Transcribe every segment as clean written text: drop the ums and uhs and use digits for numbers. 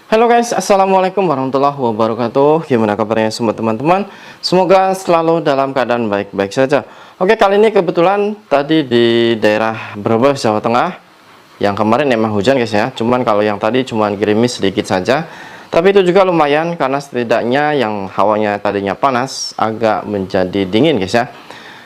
Halo guys, assalamualaikum warahmatullahi wabarakatuh. Gimana kabarnya semua teman-teman? Semoga selalu dalam keadaan baik-baik saja. Oke, kali ini kebetulan tadi di daerah Brebes, Jawa Tengah. Yang kemarin emang hujan guys ya. Cuman kalau yang tadi cuman gerimis sedikit saja. Tapi itu juga lumayan karena setidaknya yang hawanya tadinya panas agak menjadi dingin guys ya.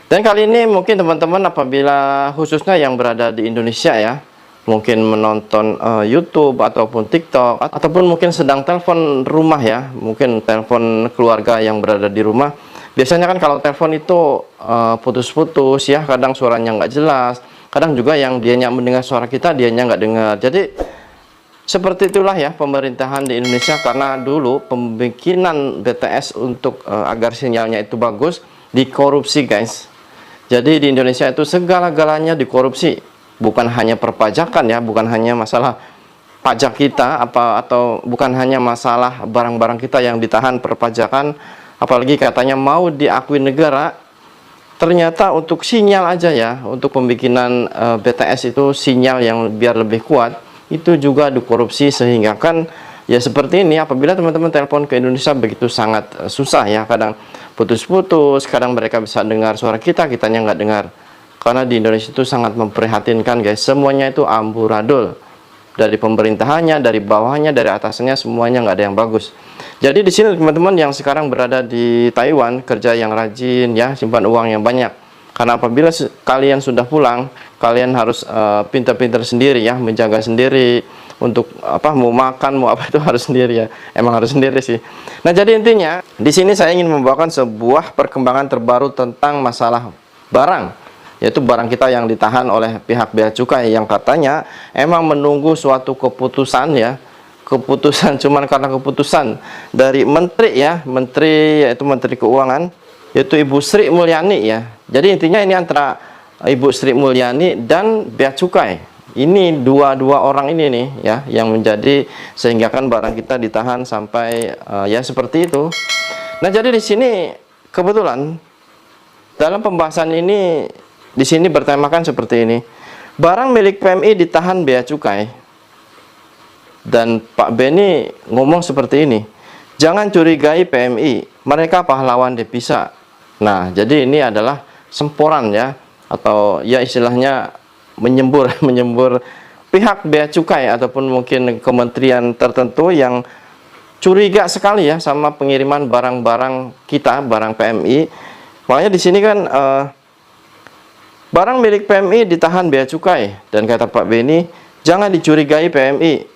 Dan kali ini mungkin teman-teman apabila khususnya yang berada di Indonesia ya, mungkin menonton YouTube ataupun TikTok, ataupun mungkin sedang telepon rumah ya, mungkin telepon keluarga yang berada di rumah. Biasanya kan kalau telepon itu putus-putus ya, kadang suaranya nggak jelas, kadang juga yang dianya mendengar suara kita dianya nggak dengar. Jadi seperti itulah ya pemerintahan di Indonesia, karena dulu pembikinan BTS untuk agar sinyalnya itu bagus dikorupsi guys. Jadi di Indonesia itu segala-galanya dikorupsi. Bukan hanya perpajakan ya, bukan hanya masalah pajak kita atau bukan hanya masalah barang-barang kita yang ditahan perpajakan, apalagi katanya mau diakui negara. Ternyata untuk sinyal aja ya, untuk pembikinan BTS itu sinyal yang biar lebih kuat itu juga dikorupsi, sehingga kan ya seperti ini. Apabila teman-teman telepon ke Indonesia begitu sangat susah ya, kadang putus-putus, kadang mereka bisa dengar suara kita, kitanya nggak dengar. Karena di Indonesia itu sangat memprihatinkan guys, semuanya itu amburadul. Dari pemerintahannya, dari bawahnya, dari atasnya, semuanya nggak ada yang bagus. Jadi di sini teman-teman yang sekarang berada di Taiwan, kerja yang rajin ya, simpan uang yang banyak. Karena apabila kalian sudah pulang, kalian harus pintar-pintar sendiri ya, menjaga sendiri. Untuk apa, mau makan, mau apa itu harus sendiri ya. Emang harus sendiri sih. Nah jadi intinya, di sini saya ingin membawakan sebuah perkembangan terbaru tentang masalah barang, yaitu barang kita yang ditahan oleh pihak bea cukai, yang katanya emang menunggu suatu keputusan ya, keputusan cuman karena keputusan dari menteri ya, menteri yaitu Menteri Keuangan, yaitu Ibu Sri Mulyani ya. Jadi intinya ini antara Ibu Sri Mulyani dan bea cukai. Ini dua orang ini nih ya yang menjadi sehingga kan barang kita ditahan sampai ya seperti itu. Nah jadi di sini kebetulan dalam pembahasan ini di sini bertemakan seperti ini. Barang milik PMI ditahan bea cukai. Dan Pak Beni ngomong seperti ini. Jangan curigai PMI, mereka pahlawan devisa. Nah, jadi ini adalah semporan ya, atau ya istilahnya menyembur pihak bea cukai ataupun mungkin kementerian tertentu yang curiga sekali ya sama pengiriman barang-barang kita, barang PMI. Makanya di sini kan barang milik PMI ditahan bea cukai, dan kata Pak Beni, jangan dicurigai PMI,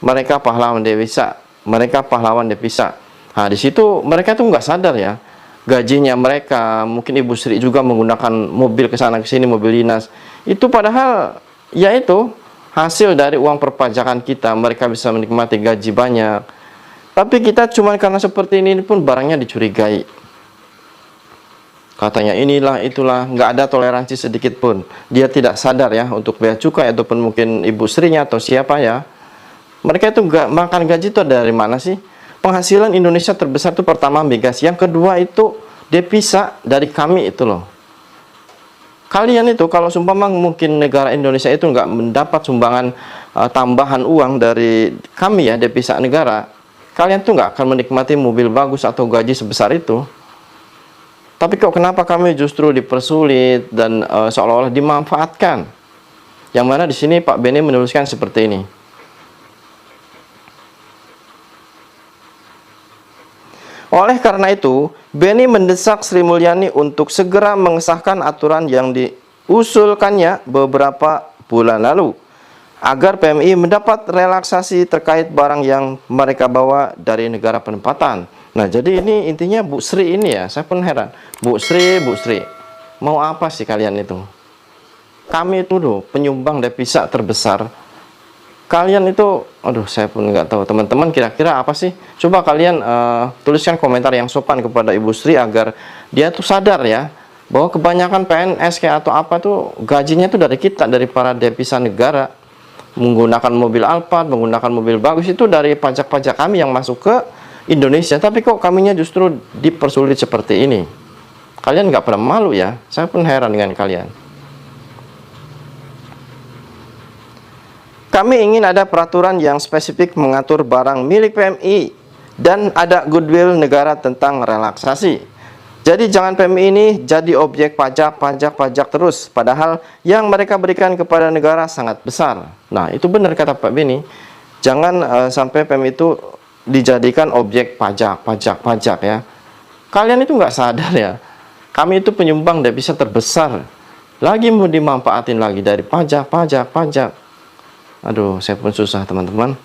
mereka pahlawan devisa, mereka pahlawan devisa. Nah di situ mereka tuh nggak sadar ya, gajinya mereka, mungkin Ibu Sri juga menggunakan mobil ke sana ke sini, mobil dinas. Itu padahal yaitu hasil dari uang perpajakan kita, mereka bisa menikmati gaji banyak. Tapi kita cuma karena seperti ini pun barangnya dicurigai. Katanya inilah itulah, nggak ada toleransi sedikit pun. Dia tidak sadar ya untuk bea cukai ataupun mungkin Ibu Srinya atau siapa ya. Mereka itu nggak makan gaji itu dari mana sih? Penghasilan Indonesia terbesar itu pertama migas, yang kedua itu devisa dari kami itu loh. Kalian itu kalau sumpama mungkin negara Indonesia itu nggak mendapat sumbangan tambahan uang dari kami ya, devisa negara, kalian tuh nggak akan menikmati mobil bagus atau gaji sebesar itu. Tapi kok kenapa kami justru dipersulit dan seolah-olah dimanfaatkan? Yang mana di sini Pak Beni menuliskan seperti ini. Oleh karena itu, Beni mendesak Sri Mulyani untuk segera mengesahkan aturan yang diusulkannya beberapa bulan lalu, agar PMI mendapat relaksasi terkait barang yang mereka bawa dari negara penempatan. Nah jadi ini intinya Bu Sri ini ya, saya pun heran. Bu Sri, mau apa sih kalian itu? Kami itu loh penyumbang devisa terbesar. Kalian itu, aduh saya pun nggak tahu teman-teman kira-kira apa sih? Coba kalian tuliskan komentar yang sopan kepada Ibu Sri agar dia tuh sadar ya, bahwa kebanyakan PNS kayak atau apa tuh gajinya tuh dari kita, dari para devisa negara. Menggunakan mobil Alphard, menggunakan mobil bagus itu dari pajak-pajak kami yang masuk ke Indonesia, tapi kok kaminya justru dipersulit seperti ini. Kalian nggak pernah malu ya? Saya pun heran dengan kalian. Kami ingin ada peraturan yang spesifik mengatur barang milik PMI dan ada goodwill negara tentang relaksasi. Jadi jangan PMI ini jadi objek pajak terus, padahal yang mereka berikan kepada negara sangat besar. Nah, itu benar kata Pak Beni. Jangan sampai PMI itu dijadikan objek pajak ya. Kalian itu nggak sadar ya. Kami itu penyumbang devisa terbesar. Lagi mau dimanfaatin lagi dari pajak. Aduh, saya pun susah teman-teman.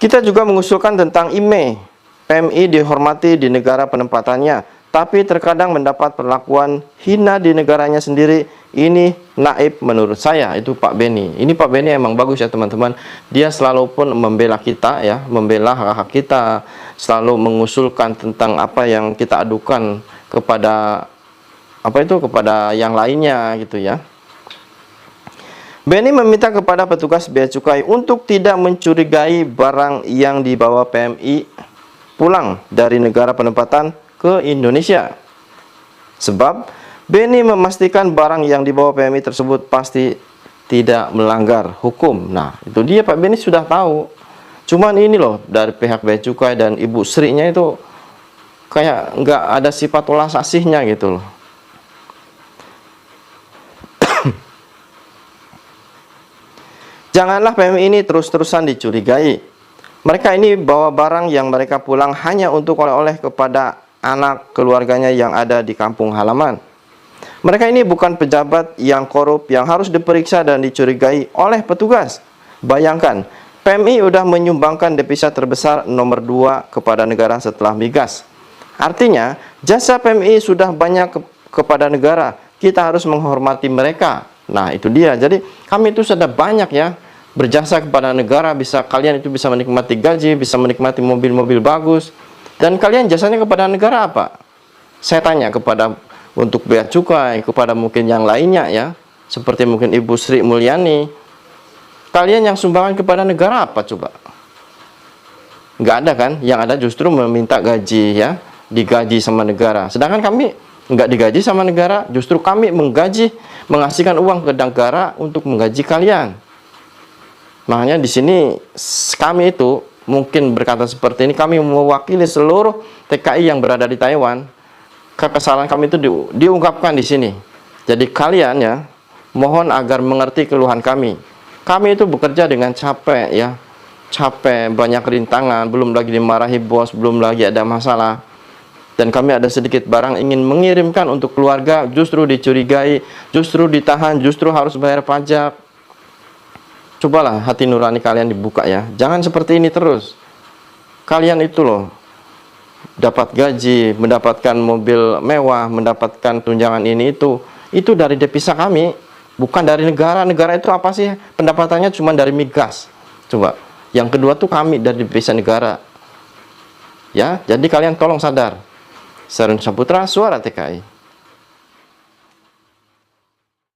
Kita juga mengusulkan tentang IMEI. PMI dihormati di negara penempatannya, tapi terkadang mendapat perlakuan hina di negaranya sendiri. Ini naib menurut saya. Itu Pak Beni. Ini Pak Beni emang bagus ya teman-teman. Dia selalu pun membela kita ya, membela hak-hak kita, selalu mengusulkan tentang apa yang kita adukan kepada kepada yang lainnya gitu ya. Beni meminta kepada petugas bea cukai untuk tidak mencurigai barang yang dibawa PMI pulang dari negara penempatan ke Indonesia. Sebab Beni memastikan barang yang dibawa PMI tersebut pasti tidak melanggar hukum. Nah, itu dia Pak Beni sudah tahu. Cuman ini loh, dari pihak bea cukai dan Ibu Sri-nya itu kayak nggak ada sifat welas asihnya gitu loh. Janganlah PMI ini terus-terusan dicurigai. Mereka ini bawa barang yang mereka pulang hanya untuk oleh-oleh kepada anak keluarganya yang ada di kampung halaman. Mereka ini bukan pejabat yang korup yang harus diperiksa dan dicurigai oleh petugas. Bayangkan, PMI udah menyumbangkan devisa terbesar nomor 2 kepada negara setelah migas. Artinya, jasa PMI sudah banyak kepada negara. Kita harus menghormati mereka. Nah, itu dia. Jadi, kami itu sudah banyak ya berjasa kepada negara. Kalian itu bisa menikmati gaji, bisa menikmati mobil-mobil bagus. Dan kalian jasanya kepada negara apa? Saya tanya untuk bea cukai, kepada mungkin yang lainnya ya. Seperti mungkin Ibu Sri Mulyani. Kalian yang sumbangan kepada negara apa coba? Nggak ada kan? Yang ada justru meminta gaji ya. Digaji sama negara. Sedangkan kami nggak digaji sama negara, justru kami mengasihkan uang ke negara untuk menggaji kalian. Makanya di sini kami itu mungkin berkata seperti ini, kami mewakili seluruh TKI yang berada di Taiwan. Kesalahan kami itu diungkapkan di sini. Jadi kalian ya, mohon agar mengerti keluhan kami. Kami itu bekerja dengan capek ya, capek, banyak rintangan, belum lagi dimarahi bos, belum lagi ada masalah. Dan kami ada sedikit barang ingin mengirimkan untuk keluarga, justru dicurigai, justru ditahan, justru harus bayar pajak. Cobalah hati nurani kalian dibuka ya. Jangan seperti ini terus. Kalian itu loh, dapat gaji, mendapatkan mobil mewah, mendapatkan tunjangan ini itu dari devisa kami, bukan dari negara. Negara itu apa sih? Pendapatannya cuma dari migas. Coba. Yang kedua tuh kami dari devisa negara. Ya, jadi kalian tolong sadar. Sarun Saputra, Suara TKI.